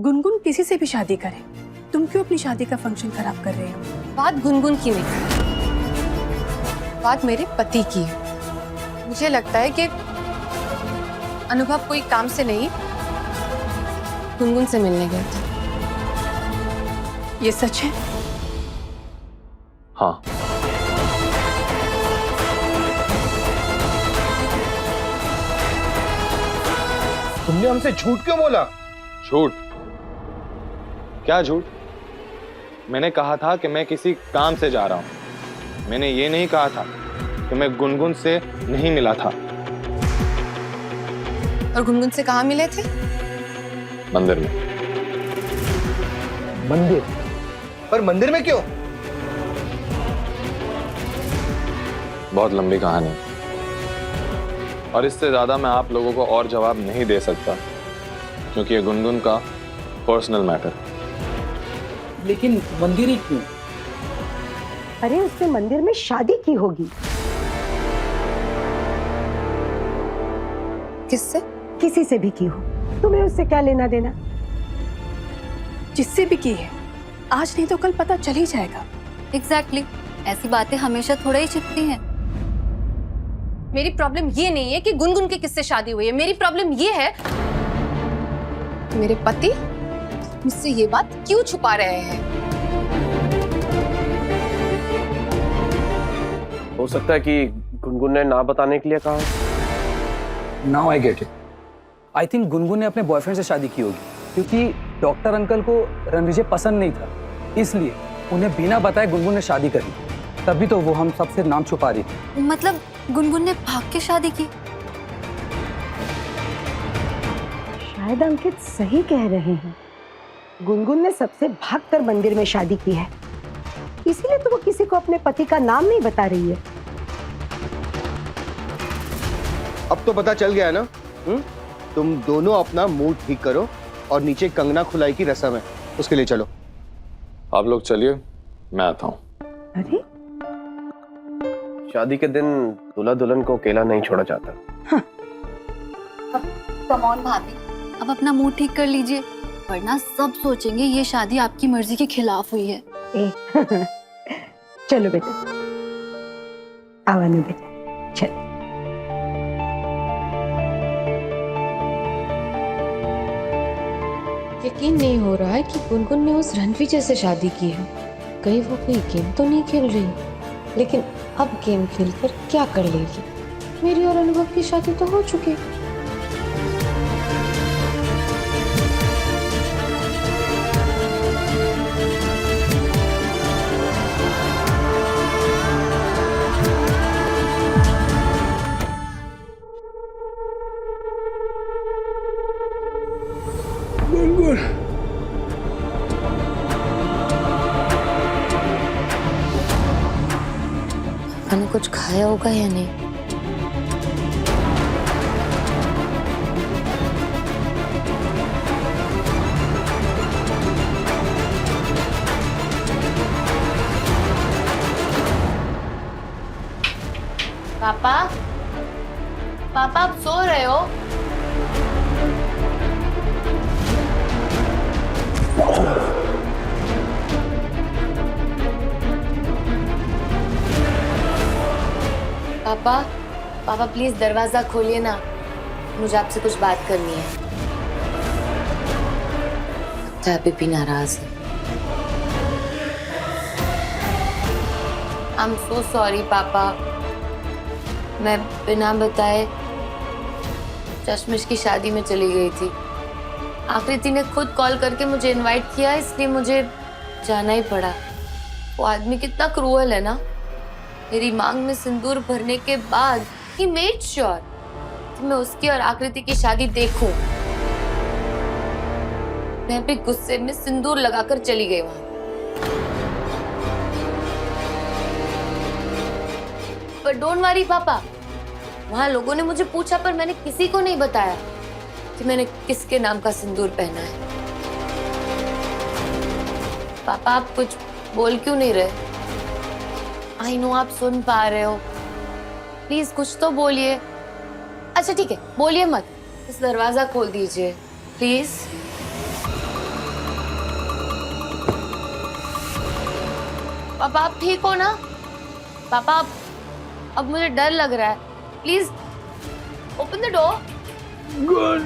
गुनगुन किसी से भी शादी करे, तुम क्यों अपनी शादी का फंक्शन खराब कर रहे हो? बात गुनगुन की नहीं, बात मेरे पति की है। मुझे लगता है कि अनुभव कोई काम से नहीं गुनगुन से मिलने गया था। ये सच है? हाँ। तुमने हमसे झूठ क्यों बोला? झूठ? क्या झूठ? मैंने कहा था कि मैं किसी काम से जा रहा हूं। मैंने ये नहीं कहा था कि मैं गुनगुन से नहीं मिला था। और गुनगुन से कहाँ मिले थे? मंदिर में। मंदिर? पर मंदिर में क्यों? बहुत लंबी कहानी और इससे ज्यादा मैं आप लोगों को और जवाब नहीं दे सकता क्योंकि ये गुनगुन का पर्सनल मैटर। लेकिन मंदिर ही क्यों? अरे उसने मंदिर में शादी की होगी। किससे? किसी से भी की हो, तुम्हें उससे क्या लेना देना? जिससे भी की है, आज नहीं तो कल पता चल ही जाएगा। एग्जैक्टली, ऐसी बातें हमेशा थोड़ा ही छिपती हैं। मेरी प्रॉब्लम ये नहीं है कि गुनगुन की किससे शादी हुई है। मेरी प्रॉब्लम ये है कि मेरे पति मुझसे ये बात क्यों छुपा रहे हैं। हो सकता है कि गुनगुन ने ना बताने के लिए कहा। Now I get it. I think Gungun ने अपने बॉयफ्रेंड से शादी की होगी क्योंकि डॉक्टर अंकल को रणविजय पसंद नहीं था, इसलिए उन्हें बिना बताए गुनगुन ने शादी करी। तभी तो वो हम सबसे नाम छुपा रही थी। मतलब गुनगुन ने भाग के शादी की? शायद अंकित सही कह रहे हैं। गुनगुन ने सबसे भागकर मंदिर में शादी की है, इसीलिए तो वो किसी को अपने पति का नाम नहीं बता रही है। अब तो पता चल गया है ना? तुम दोनों अपना मूड ठीक करो और नीचे कंगना खुलाई की रस्म है, उसके लिए चलो। आप लोग चलिए, मैं आता हूं। अरे शादी के दिन दूल्हा दुल्हन को अकेला नहीं छोड़ा जाता। कम ऑन भाभी, अब अपना मूड ठीक कर लीजिए, वरना सब सोचेंगे ये शादी आपकी मर्जी के खिलाफ हुई है। चलो बेटा, आओ अनु बेटा, चलो। यकीन नहीं हो रहा है कि गुनगुन ने उस रणविजय से शादी की है। कहीं वो कोई गेम तो नहीं खेल रही, लेकिन अब गेम खेलकर क्या कर लेगी? मेरी और अनुभव की शादी तो हो चुकी। मैंने कुछ खाया होगा या नहीं? पापा, पापा आप सो रहे हो? पापा, पापा प्लीज दरवाजा खोलिए ना, मुझे आपसे कुछ बात करनी है। लगता है अभी भी नाराज है। आई एम सो सॉरी पापा, मैं बिना बताए चश्मिश की शादी में चली गई थी। आकृति ने खुद कॉल करके मुझे इनवाइट किया, इसलिए मुझे जाना ही पड़ा। वो आदमी कितना क्रूअल है ना। मेरी मांग में सिंदूर भरने के बाद ही मेड श्योर कि मैं उसकी और आकृति की शादी देखूं। मैं भी गुस्से में सिंदूर लगाकर चली गई वहां। पर डोंट वरी पापा, वहां लोगों ने मुझे पूछा पर मैंने किसी को नहीं बताया कि मैंने किसके नाम का सिंदूर पहना है। पापा आप कुछ बोल क्यों नहीं रहे? आई नो आप सुन पा रहे हो, प्लीज कुछ तो बोलिए। अच्छा ठीक है, बोलिए मत, इस दरवाजा खोल दीजिए प्लीज। पापा आप ठीक हो ना? पापा अब मुझे डर लग रहा है, please open the door. Good.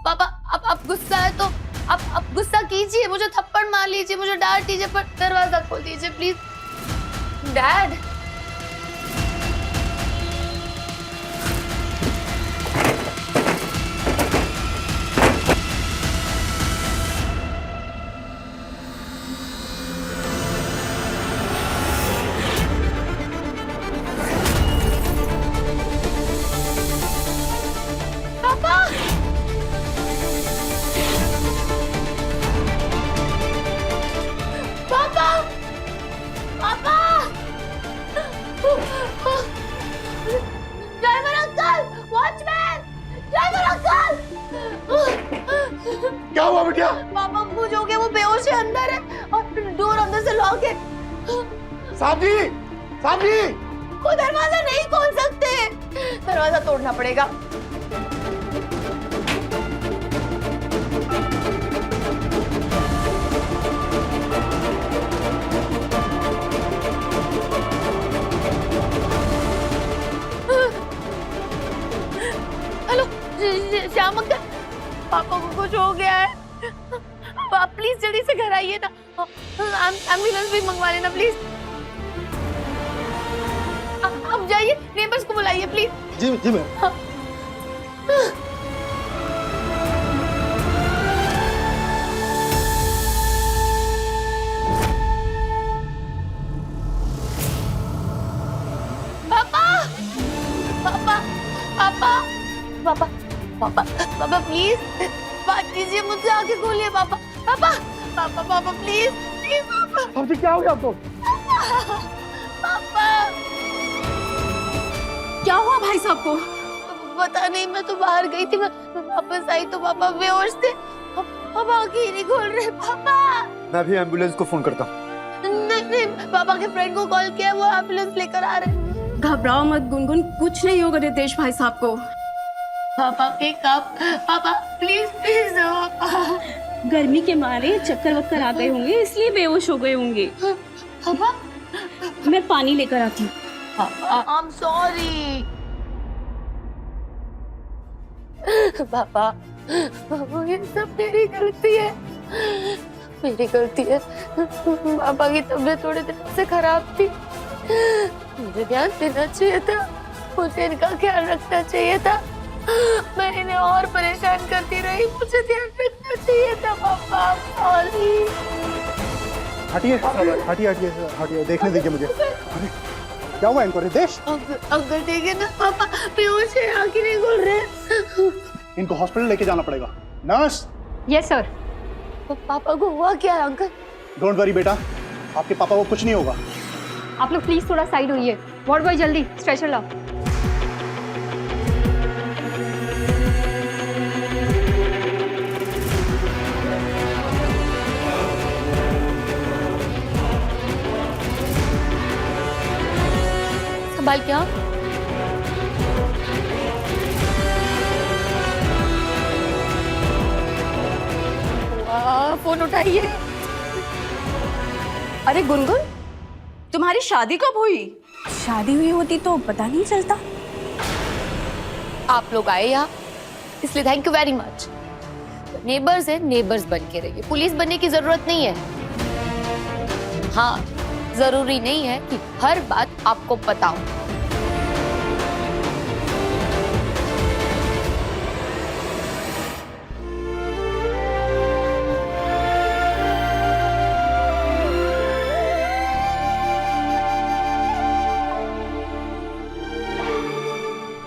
पापा अब गुस्सा है तो अब गुस्सा कीजिए, मुझे थप्पड़ मार लीजिए, मुझे डांट दीजिए, पर दरवाजा खोल दीजिए please. Dad driver uncle, watchman, driver uncle. क्या हुआ बेटा? पापा कुछ हो गया, वो बेहोश है, अंदर है और डोर अंदर से लॉक है। साहब जी, साहब जी, वो दरवाजा नहीं खोल सकते, दरवाजा तोड़ना पड़ेगा। हेलो श्याम अंकल, पापा को कुछ हो गया है, आप प्लीज जल्दी से घर आइए ना, एम्बुलेंस भी मंगवा लेना प्लीज। आप जाइए, नेबर्स को बुलाइए प्लीज। Ji ji ma'am. पापा पापा पापा पापा पापा पापा प्लीज बात कीजिए मुझसे, आंखें खोलिए पापा। पापा पापा पापा प्लीज प्लीज पापा। साहब जी क्या हो गया आपको? पापा क्या हुआ भाई साहब को? पता नहीं, मैं तो बाहर गई थी, मैं वापस आई तो पापा बेहोश थे, अब आंखें ही नहीं खोल रहे। पापा मैं भी एम्बुलेंस को फोन करता हूँ। नहीं, पापा के फ्रेंड को कॉल किया, वो एम्बुलेंस लेकर आ रहे हैं। घबराओ मत गुनगुन, कुछ नहीं होगा रितेश भाई साहब को। पापा पिक अप, पापा प्लीज प्लीज। गर्मी के मारे चक्कर वक्कर आ गए होंगे, इसलिए बेहोश हो गए होंगे। पापा मैं पानी लेकर आती हूँ। I am sorry. पापा ये सब मेरी गलती है, मेरी गलती है। पापा की तबीयत थोड़े दिन से खराब थी, मुझे ध्यान देना चाहिए था, मुझे इनका ख्याल रखना चाहिए था, मैं इन्हें और परेशान करती रही, मुझे ध्यान रखना चाहिए था। पापा सॉरी। हटिए हटिए हटिए हटिए, देखने दीजिए मुझे। अरे क्या हुआ इनको रितेश? अंकल देखिए ना, पापा बेहोश है, आंखें नहीं खोल रहे। इनको हॉस्पिटल लेके जाना पड़ेगा। नर्स। Yes sir. पापा को हुआ क्या है अंकल? डोंट वरी बेटा, आपके पापा को कुछ नहीं होगा। आप लोग प्लीज थोड़ा साइड होइए। वार्ड बॉय जल्दी स्ट्रेचर लाओ। संभाल क्या? फोन उठाइए। अरे गुनगुन, तुम्हारी शादी कब हुई? शादी हुई होती तो पता नहीं चलता। आप लोग आए यहाँ, इसलिए thank you very much. Neighbours है, नेबर्स बन के रहिए, पुलिस बनने की जरूरत नहीं है। हाँ, जरूरी नहीं है कि हर बात आपको पता हो।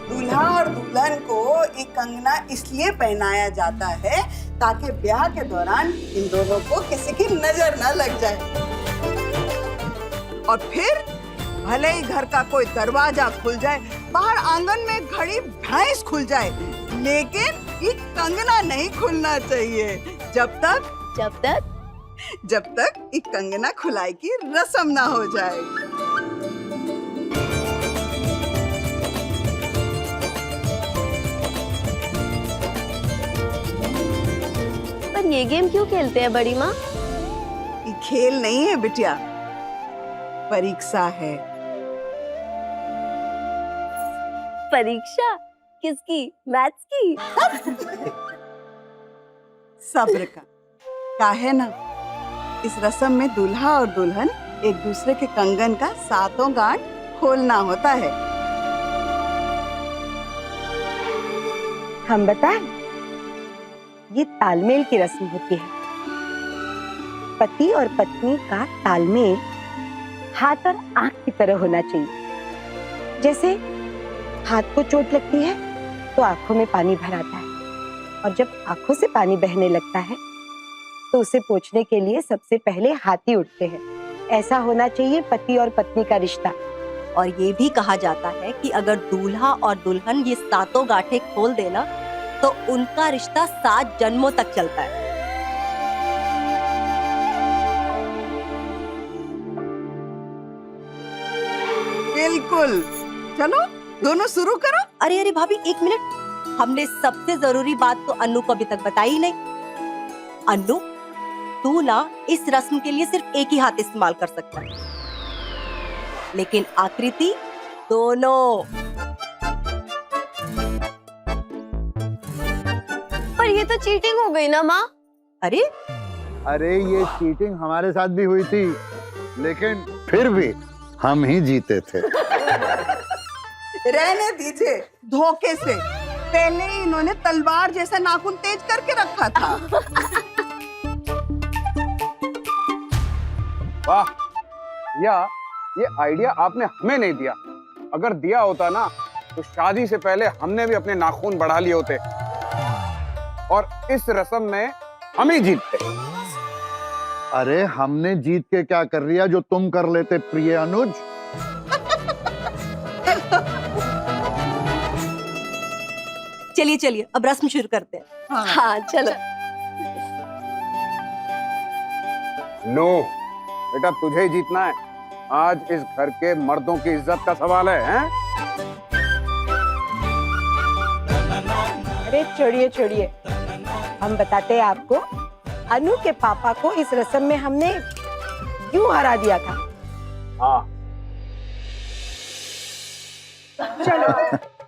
दूल्हा और दुल्हन को एक कंगना इसलिए पहनाया जाता है ताकि ब्याह के दौरान इन दोनों को किसी की नजर न लग जाए। और फिर भले ही घर का कोई दरवाजा खुल जाए, बाहर आंगन में खड़ी भैंस खुल जाए, लेकिन ये कंगना नहीं खुलना चाहिए जब तक एक कंगना खुलाई की रस्म ना हो जाए। हम ये गेम क्यों खेलते हैं बड़ी माँ? ये खेल नहीं है बिटिया, परीक्षा है। परीक्षा? किसकी? मैथ्स की? सब्र का है ना। इस रस्म में दूल्हा और दुल्हन एक दूसरे के कंगन का सातों गांठ खोलना होता है। हम बताएं, ये तालमेल की रस्म होती है। पति और पत्नी का तालमेल हाथ और आंख की तरह होना चाहिए। जैसे हाथ को चोट लगती है तो आंखों में पानी भर आता है, और जब आंखों से पानी बहने लगता है तो उसे पोंछने के लिए सबसे पहले हाथ ही उठते हैं। ऐसा होना चाहिए पति और पत्नी का रिश्ता। और ये भी कहा जाता है कि अगर दूल्हा और दुल्हन ये सातों गांठें खोल देना तो उनका रिश्ता 7 जन्मों तक चलता है। बिल्कुल, चलो दोनों शुरू करो। अरे अरे भाभी, 1 मिनट, हमने सबसे जरूरी बात तो अन्नू को अभी तक बताई ही नहीं। अन्नू, तू ना इस रस्म के लिए सिर्फ एक ही हाथ इस्तेमाल कर सकता है, लेकिन आकृति दोनों। पर ये तो चीटिंग हो गई ना माँ। अरे अरे ये चीटिंग हमारे साथ भी हुई थी, लेकिन फिर भी हम ही जीते थे। रहने दीजिए, धोखे से। पहले ही इन्होंने तलवार जैसा नाखून तेज करके रखा था। वाह, या ये आइडिया आपने हमें नहीं दिया। अगर दिया होता ना तो शादी से पहले हमने भी अपने नाखून बढ़ा लिए होते और इस रस्म में हम ही जीतते। अरे हमने जीत के क्या कर लिया जो तुम कर लेते प्रिय अनुज। चलिए चलिए, अब रस्म शुरू करते हैं। हाँ चलो। नो बेटा, तुझे ही जीतना है। आज इस घर के मर्दों की इज्जत का सवाल है, हैं? अरे छोड़िए छोड़िए, हम बताते हैं आपको। अनु के पापा को इस रस्म में हमने क्यों हरा दिया था। हाँ चलो।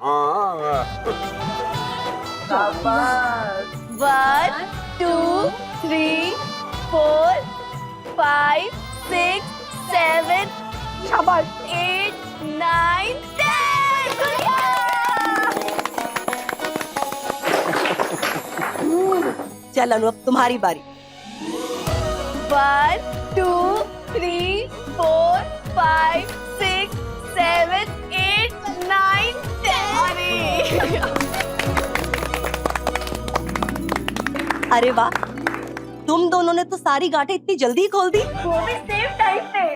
हाँ। 1 2 3 4 5 6 7 शाबाश। 8 9 10। चल अनु, अब तुम्हारी बारी। 1 2 3 4 5 6 7 8 9 10। अरे वाह, तुम दोनों ने तो सारी गांठें इतनी जल्दी खोल दी। वो भी सेम टाइम पे।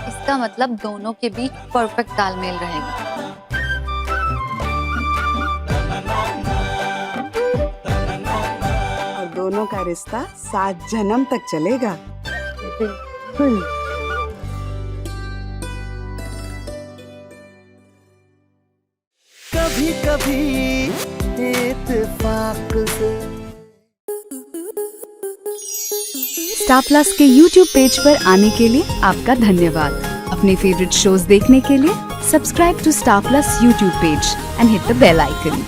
इसका मतलब दोनों के बीच परफेक्ट तालमेल रहेगा। और दोनों का रिश्ता 7 जन्म तक चलेगा। बिल्कुल। कभी कभी इत्तेफाक से। स्टार प्लस के YouTube पेज पर आने के लिए आपका धन्यवाद। अपने फेवरेट शोज देखने के लिए subscribe to Star Plus YouTube page and hit the bell icon.